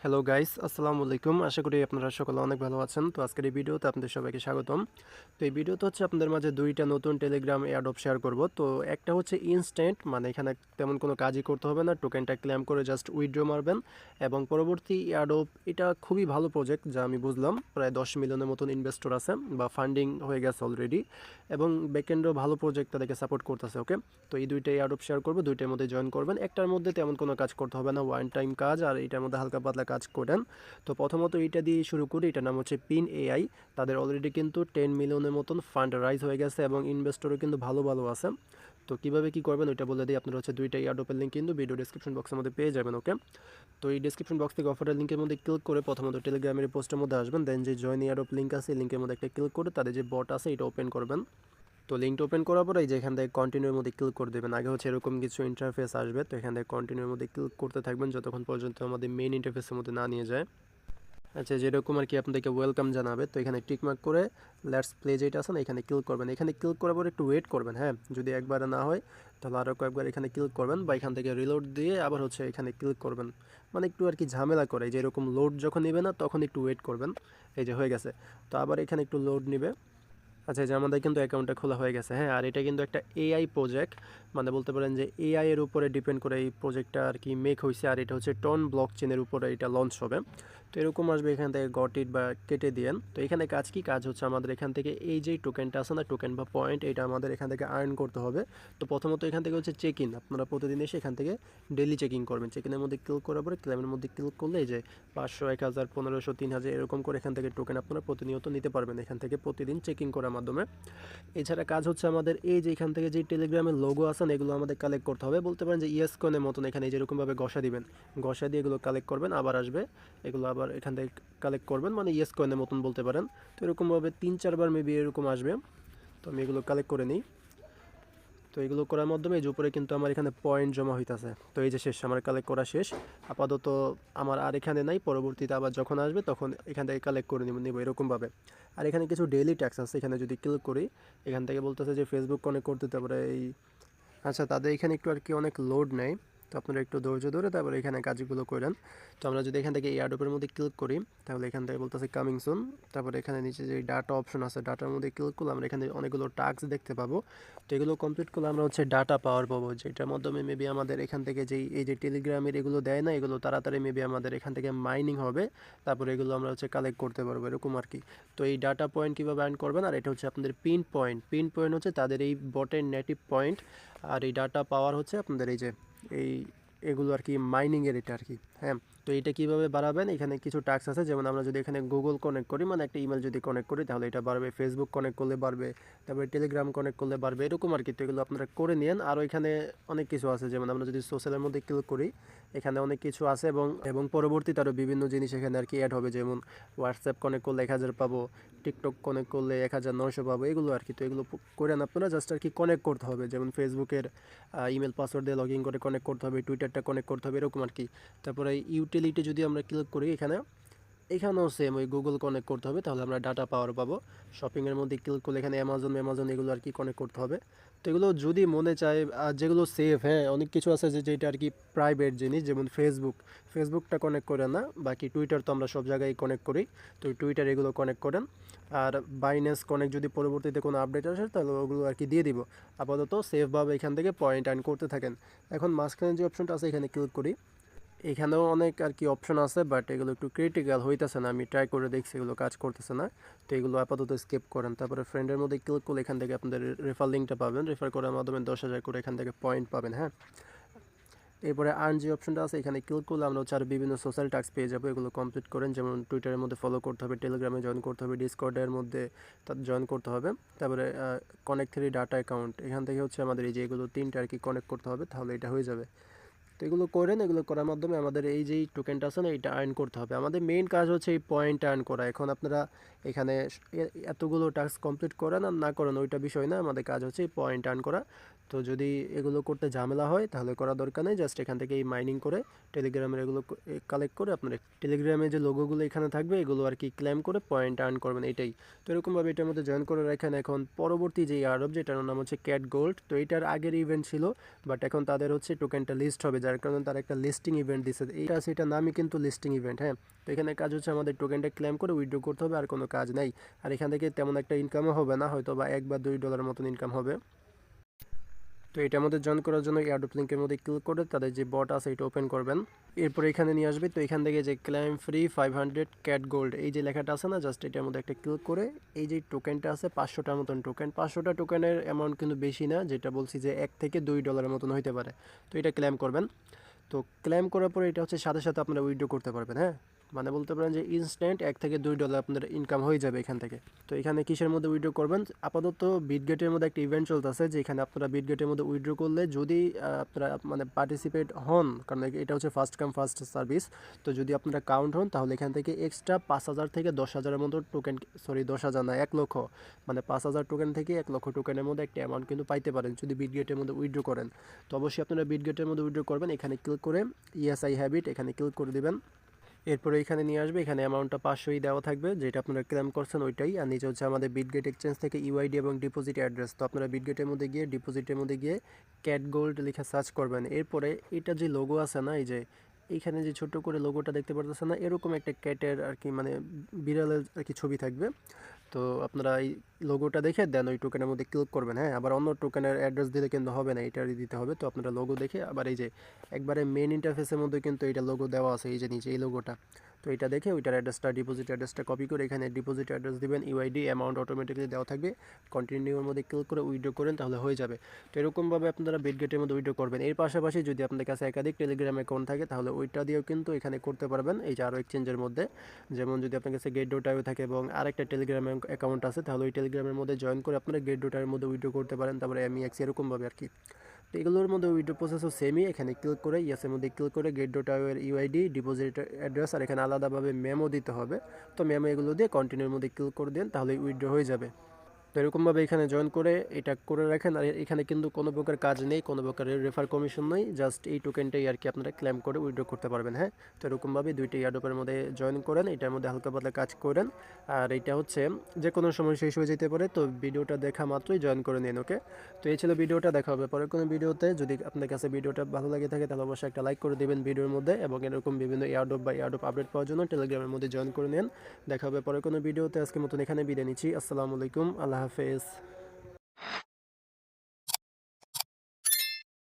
Hello guys, আসসালামু আলাইকুম। আশা করি আপনারা সকলে অনেক ভালো আছেন। তো আজকের এই ভিডিওতে আপনাদের সবাইকে স্বাগতম। তো এই ভিডিওতে হচ্ছে আপনাদের মাঝে ২টা নতুন টেলিগ্রাম এয়ারড্রপ শেয়ার করব। তো একটা হচ্ছে ইনস্ট্যান্ট, মানে এখানে তেমন কোনো কাজই করতে হবে না। টোকেনটা ক্লেম করে জাস্ট উইথড্র মারবেন এবং পরবর্তী এয়ারড্রপ, এটা খুবই ভালো প্রজেক্ট যা আমি বুঝলাম। প্রায় 10 মিলিয়নের মতন ইনভেস্টর আছে বা ফান্ডিং হয়ে গেছে অলরেডি, এবং ব্যাকএন্ডও ভালো প্রজেক্ট তাদেরকে সাপোর্ট করতেছে। ওকে, তো এই দুইটা এয়ারড্রপ শেয়ার করবো, দুইটার মধ্যে জয়েন করবেন। একটার মধ্যে তেমন কোনো কাজ করতে হবে না, ওয়ান টাইম কাজ, আর এটার মধ্যে হালকা পাতলা কাজ করেন। তো প্রথমত এটা দিয়ে শুরু করি। এটার নাম হচ্ছে পিন এআই। তাদের অলরেডি কিন্তু 10 মিলিয়নের মতন ফান্ড রাইজ হয়ে গেছে এবং ইনভেস্টরও কিন্তু ভালো ভালো আছে। তো কীভাবে কী করবেন ওইটা বলে দিই। আপনারা হচ্ছে দুইটা এয়ারড্রপের লিঙ্ক কিন্তু ভিডিও ডিসক্রিপশন বক্সের মধ্যে পেয়ে যাবেন। ওকে, তো এই ডিসক্রিপশন বক্স থেকে অফারের লিঙ্কের মধ্যে ক্লিক করে প্রথমত টেলিগ্রামের পোস্টের মধ্যে আসবেন। দেন যে জয়েন এয়ারড্রপ লিঙ্ক আছে, লিঙ্কের মধ্যে একটা ক্লিক করে তাদের যে বট আছে এটা ওপেন করবেন। তো লিঙ্কটা ওপেন করার পরে এই যে এখান থেকে কন্টিনিউর মধ্যে ক্লিক করে দেবেন। আগে হচ্ছে এরকম কিছু ইন্টারফেস আসবে, তো এখান থেকে কন্টিনিউর মধ্যে ক্লিক করতে থাকবেন যতক্ষণ পর্যন্ত আমাদের মেইন ইন্টারফেসের মধ্যে না নিয়ে যায়। আচ্ছা, যেরকম আর কি আপনাদেরকে ওয়েলকাম জানাবে, তো এখানে টিকমার্ক করে লেটস প্লে যেটা আছে না এখানে ক্লিক করবেন। এখানে ক্লিক করার পর একটু ওয়েট করবেন। হ্যাঁ, যদি একবারে না হয় তাহলে আরও কয়েকবার এখানে ক্লিক করবেন বা এখান থেকে রিলোড দিয়ে আবার হচ্ছে এখানে ক্লিক করবেন। মানে একটু আর কি ঝামেলা করে, যে এরকম লোড যখন নেবে না তখন একটু ওয়েট করবেন। এই যে হয়ে গেছে, তো আবার এখানে একটু লোড নেবে। আচ্ছা, এই যে আমাদের কিন্তু অ্যাকাউন্টটা খোলা হয়ে গেছে। হ্যাঁ, আর এটা কিন্তু একটা এআই প্রজেক্ট, মানে বলতে পারেন যে এআই এর উপরে ডিপেন্ড করে এই প্রজেক্টটা আর কি মেক হয়েছে। আর এটা হচ্ছে টন ব্লক চেনের উপরে এটা লঞ্চ হবে। তো এরকম আসবে, এখান থেকে গট ইট বা কেটে দিয়েন। তো এখানে কাজ কি, কাজ হচ্ছে আমাদের এখান থেকে এই যে টোকেনটা আছে না, টোকেন বা পয়েন্ট, এটা আমাদের এখান থেকে আর্ন করতে হবে। তো প্রথমত এখান থেকে হচ্ছে চেক ইন, আপনারা প্রতিদিন এসে এখান থেকে ডেলি চেকিং করবেন। চেক ইনের মধ্যে ক্লিক করার পরে ক্লেমের মধ্যে ক্লিক করলে এই যে 500, 1000, 1500, 3000 এরকম করে এখান থেকে টোকেন আপনারা প্রতিনিয়ত নিতে পারবেন এখান থেকে প্রতিদিন চেকিং করার মাধ্যমে। এছাড়া কাজ হচ্ছে আমাদের এই যে এখান থেকে যে টেলিগ্রামের লোগো আছে না, এগুলো আমাদের কালেক্ট করতে হবে। বলতে পারেন যে ইয়েস কয়েনের মতন এখানে যেরকমভাবে ঘষা দিবেন, ঘষা দিয়ে এগুলো কালেক্ট করবেন, আবার আসবে এগুলো আবার এখান থেকে কালেক্ট করবেন, মানে ইয়েস কয়েনের মতন বলতে পারেন। তো এরকমভাবে 3-4 বার মেবি এরকম আসবে। তো আমি এগুলো কালেক্ট করে নিই। তো এগুলো করার মাধ্যমে এই যে উপরে কিন্তু আমার এখানে পয়েন্ট জমা হইতেছে। তো এই যে শেষ, আমার কালেক্ট করা শেষ। আপাতত আমার আর এখানে নাই, পরবর্তীতে আবার যখন আসবে তখন এখান থেকে কালেক্ট করে নিব এরকমভাবে। আর এখানে কিছু ডেইলি ট্যাক্স আছে, এখানে যদি ক্লিক করি এখান থেকে বলতেছে যে ফেসবুক কানেক্ট করতে, তারপরে এই আচ্ছা তাদের এখানে একটু আর কি অনেক লোড নেয়। তো আপনারা একটু ধৈর্য ধরে তারপরে এখানে কাজগুলো করেন। তো আমরা যদি এখান থেকে এয়ারড্রপের মধ্যে ক্লিক করি তাহলে এখান থেকে বলতেছে কামিং সুন। তারপরে এখানে নিচে যে ডাটা অপশন আছে, ডাটার মধ্যে ক্লিক করলে আমরা এখানে অনেকগুলো টাস্ক দেখতে পাবো। তো এগুলো কমপ্লিট করলে আমরা হচ্ছে ডাটা পাওয়ার পাবো, যেটার মাধ্যমে মেবি আমাদের এখান থেকে যেই এই যে টেলিগ্রামের এগুলো দেয় না, এগুলো তাড়াতাড়ি মেবি আমাদের এখান থেকে মাইনিং হবে। তারপরে এগুলো আমরা হচ্ছে কালেক্ট করতে পারবো এরকম আর কি। তো এই ডাটা পয়েন্ট কীভাবে আর্ন করবেন, আর এটা হচ্ছে আপনাদের পিন পয়েন্ট। পিন পয়েন্ট হচ্ছে তাদের এই বটের নেটিভ পয়েন্ট, আর এই ডাটা পাওয়ার হচ্ছে আপনাদের এই যে এই এগুলো আর কি মাইনিংয়ের এটা আর কি। হ্যাঁ, তো এটা কীভাবে বাড়াবেন, এখানে কিছু টাস্ক আছে। যেমন আমরা যদি এখানে গুগল কানেক্ট করি, মানে একটা ইমেল যদি কানেক্ট করি তাহলে এটা বাড়বে, ফেসবুক কানেক্ট করলে বাড়বে, তারপরে টেলিগ্রাম কানেক্ট করলে বাড়বে, এরকম আর কি। তো এগুলো আপনারা করে নিন। আরও এখানে অনেক কিছু আছে, যেমন আমরা যদি সোশ্যালের মধ্যে ক্লিক করি এখানে অনেক কিছু আছে, এবং পরবর্তীতে আরও বিভিন্ন জিনিস এখানে আর কি অ্যাড হবে। যেমন হোয়াটসঅ্যাপ কানেক্ট করলে 1000 পাবো, টিকটক কানেক্ট করলে 1900 পাবো, এগুলো আর কি। তো এগুলো করেন আপনারা, জাস্ট আর কি কানেক্ট করতে হবে। যেমন ফেসবুকের ইমেল পাসওয়ার্ড দিয়ে লগ ইন করে কানেক্ট করতে হবে, টুইটারটা কানেক্ট করতে হবে, এরকম আর কি। তারপরে ইউটিলিটি যদি আমরা ক্লিক করি এখানেও সেম ওই গুগল কানেক্ট করতে হবে, তাহলে আমরা ডাটা পাওয়ার পাবো। শপিংয়ের মধ্যে ক্লিক করলে এখানে অ্যামাজন এগুলো আর কি কানেক্ট করতে হবে। তো এগুলো যদি মনে চায়, আর যেগুলো সেফ, হ্যাঁ অনেক কিছু আছে যেটা আর কি প্রাইভেট জিনিস, যেমন ফেসবুকটা কানেক্ট করে না, বাকি টুইটার তো আমরা সব জায়গায় কানেক্ট করি। তো টুইটার এগুলো কানেক্ট করেন। আর বাইন্যান্স কানেক্ট যদি পরবর্তীতে কোনো আপডেট আসে তাহলে ওগুলো আর কি দিয়ে দিব। আপাতত সেফভাবে এখান থেকে পয়েন্ট আর্ন করতে থাকেন। এখন মাঝখানে যে অপশনটা আছে এখানে ক্লিক করি, এখানেও অনেক আর কি অপশন আছে, বাট এগুলো একটু ক্রিটিক্যাল হইতেছে না। আমি ট্রাই করে দেখছি, এগুলো কাজ করতেছে না। তো এগুলো আপাতত স্কিপ করেন। তারপরে ফ্রেন্ডের মধ্যে ক্লিক করলে এখান থেকে আপনাদের রেফার লিঙ্কটা পাবেন, রেফার করার মাধ্যমে 10,000 করে এখান থেকে পয়েন্ট পাবেন। হ্যাঁ, এরপরে আর্ন যে অপশনটা আছে এখানে ক্লিক করলে আমরা হচ্ছে আর বিভিন্ন সোশ্যাল টাস্ক পেয়ে যাবো। এগুলো কমপ্লিট করেন, যেমন টুইটারের মধ্যে ফলো করতে হবে, টেলিগ্রামে জয়েন করতে হবে, ডিসকর্ডের মধ্যে জয়েন করতে হবে। তারপরে কনেক্ট 3 ডাটা অ্যাকাউন্ট, এখান থেকে হচ্ছে আমাদের এই যে এগুলো 3টা আর কি কানেক্ট করতে হবে, তাহলে এটা হয়ে যাবে। তো এগুলো করেন, এগুলো করার মাধ্যমে আমাদের এই যেই টোকেনটা আছে না এটা আর্ন করতে হবে। আমাদের মেইন কাজ হচ্ছে এই পয়েন্ট আর্ন করা। এখন আপনারা এখানে এতগুলো টাস্ক কমপ্লিট করেন আর না করেন ওইটা বিষয় না, আমাদের কাজ হচ্ছে এই পয়েন্ট আর্ন করা। তো যদি এগুলো করতে ঝামেলা হয় তাহলে করা দরকার নেই, জাস্ট এখান থেকে এই মাইনিং করে টেলিগ্রামের এগুলো কালেক্ট করে আপনার টেলিগ্রামে যে লোগোগুলো এখানে থাকবে এগুলো আর কি ক্লেম করে পয়েন্ট আর্ন করবেন, এটাই। তো এরকমভাবে এটার মধ্যে জয়েন করে রাখেন। এখন পরবর্তী যে আরব, যেটার নাম হচ্ছে ক্যাট গোল্ড, তো এটার আগের ইভেন্ট ছিল, বাট এখন তাদের হচ্ছে টোকেনটা লিস্ট হবে, যার কারণে তারা একটা লিস্টিং ইভেন্ট দিছে। এইটা আছে, এটার নামই কিন্তু লিস্টিং ইভেন্ট, হ্যাঁ। তো এখানে কাজ হচ্ছে আমাদের টোকেনটা ক্লেম করে উইথড্র করতে হবে, আর কোনো কাজ নাই। আর এখান থেকে তেমন একটা ইনকামও হবে না, হয়তো বা $1 বা $2 মতন ইনকাম হবে। তো এটার মধ্যে জয়েন করার জন্য এয়ারড্রপ লিঙ্কের মধ্যে ক্লিক করে তাদের যে বট আছে এটা ওপেন করবেন। এরপরে এখানে নিয়ে আসবে। তো এখান থেকে যে ক্লেম ফ্রি 500 ক্যাট গোল্ড এই যে লেখাটা আছে না, জাস্ট এটার মধ্যে একটা ক্লিক করে এই যে টোকেনটা আছে 500টার মতন টোকেন, 500টা টোকেনের অ্যামাউন্ট কিন্তু বেশি না, যেটা বলছি যে $1 থেকে $2 মতন হইতে পারে। তো এটা ক্লেম করবেন। তো ক্লেম করার পরে এটা হচ্ছে সাথে সাথে আপনারা উইথড্র করতে পারবেন, হ্যাঁ। মানে বলতে পারেন যে ইনস্ট্যান্ট $1 থেকে $2 আপনাদের ইনকাম হয়ে যাবে এখান থেকে। তো এখানে কিসের মধ্যে উইথড্র করবেন, আপাতত বিটগেটের মধ্যে একটা ইভেন্ট চলতেছে, যেখানে আপনারা বিটগেটের মধ্যে উইথড্র করলে যদি আপনারা মানে পার্টিসিপেট হন, কারণ এটা হচ্ছে ফার্স্ট কাম ফার্স্ট সার্ভিস। তো যদি আপনারা কাউন্ট হন তাহলে এখান থেকে এক্সট্রা 5,000 থেকে 10,000-এর মতো টোকেন, সরি 10,000 না 1 লক্ষ, মানে 5,000 টোকেন থেকে 1 লক্ষ টোকেনের মধ্যে একটা অ্যামাউন্ট কিন্তু পাইতে পারেন যদি বিটগেটের মধ্যে উইথড্র করেন। তো অবশ্যই আপনারা বিটগেটের মধ্যে উইথড্র করবেন। এখানে ক্লিক করে ইয়েস আই হ্যাভ ইট এখানে ক্লিক করে দিবেন। এরপরে এখানে নিয়ে আসবে, এখানে অ্যামাউন্টটা 500ই দেওয়া থাকবে, যেটা আপনারা ক্লেম করছেন ওইটাই। আর নিচে হচ্ছে আমাদের বিটগেট এক্সচেঞ্জ থেকে ইউআইডি এবং ডিপোজিট অ্যাড্রেস। তো আপনারা বিটগেটের মধ্যে গিয়ে ডিপোজিটের মধ্যে গিয়ে ক্যাট গোল্ড লিখে সার্চ করবেন। এরপরে এটা যে লোগো আছে না, এই যে এইখানে যে ছোট করে লোগোটা দেখতে পারতেছেন না, এরকম একটা ক্যাটের আর কি মানে বিড়ালের আর কি ছবি থাকবে। তো আপনারা এই লোগোটা দেখে দেন ওই টোকেনের মধ্যে ক্লিক করবেন, হ্যাঁ। আবার অন্য টোকেনের অ্যাড্রেস দিলে কিন্তু হবে না, এটারই দিতে হবে। তো আপনারা লোগো দেখে আবার এই যে একবারে মেন ইন্টারফেসের মধ্যে কিন্তু এইটা লোগো দেওয়া আছে, এই যে নিচে এই লোগোটা। তো এটা দেখে ওইটার অ্যাড্রেসটা ডিপোজিট অ্যাড্রেসটা কপি করে এখানে ডিপোজিট অ্যাড্রেস দিবেন, ইউআইডি অ্যামাউন্ট অটোমেটিক্যালি দেওয়া থাকবে, কন্টিনিউর মধ্যে ক্লিক করে উইথড্র করেন তাহলে হয়ে যাবে। তো এরকমভাবে আপনারা বিটগেটের মধ্যে উইথড্র করবেন। এর পাশাপাশি যদি আপনাদের কাছে একাধিক টেলিগ্রাম অ্যাকাউন্ট থাকে তাহলে ওইটা দিয়েও কিন্তু এখানে করতে পারবেন, এই যে আরও এক্সচেঞ্জের মধ্যে। যেমন যদি আপনার কাছে গেট.io থাকে এবং আরেকটা টেলিগ্রাম অ্যাকাউন্ট আছে, তাহলে ওই টেলিগ্রামের মধ্যে জয়েন করে আপনারা গেট.ioর মধ্যে উইথড্র করতে পারেন, তারপরে MEX এরকমভাবে আর কি। তো এগুলোর মধ্যে উইথড্র প্রসেসও সেমই। এখানে ক্লিক করে ইয়েসের মধ্যে ক্লিক করে গেট.io এর ইউআইডি ডিপোজিট অ্যাড্রেস আর এখানে আলাদাভাবে মেমো দিতে হবে। তো মেমো এগুলো দিয়ে কন্টিনিউর মধ্যে ক্লিক করে দেন, তাহলে উইথড্র হয়ে যাবে। তো এরকমভাবে এখানে জয়েন করে এটা করে রাখেন। আর এখানে কিন্তু কোনো প্রকার কাজ নেই, কোনো প্রকারের রেফার কমিশন নেই, জাস্ট এই টোকেনটাই আর কি আপনারা ক্লেম করে উইথড্র করতে পারবেন, হ্যাঁ। তো এরকমভাবে দুইটা এয়ারড্রপের মধ্যে জয়েন করেন, এটার মধ্যে হালকা পাতলা কাজ করেন। আর এটা হচ্ছে যে কোনো সময় শেষ হয়ে যেতে পারে, তো ভিডিওটা দেখা মাত্রই জয়েন করে নিন, ওকে। তো এই ছিল ভিডিওটা, দেখা হবে পরে কোনো ভিডিওতে। যদি আপনার কাছে ভিডিওটা ভালো লাগে থাকে তাহলে অবশ্যই একটা লাইক করে দেবেন ভিডিওর মধ্যে, এবং এরকম বিভিন্ন এয়ারড্রপ বা এয়ারড্রপ আপডেট পাওয়ার জন্য টেলিগ্রামের মধ্যে জয়েন করে নিন। দেখা হবে পরে কোনো ভিডিওতে। আজকের মতন এখানে বিদায় নিচ্ছি। আসসালামু আলাইকুম, আল্লাহ হাফেজ।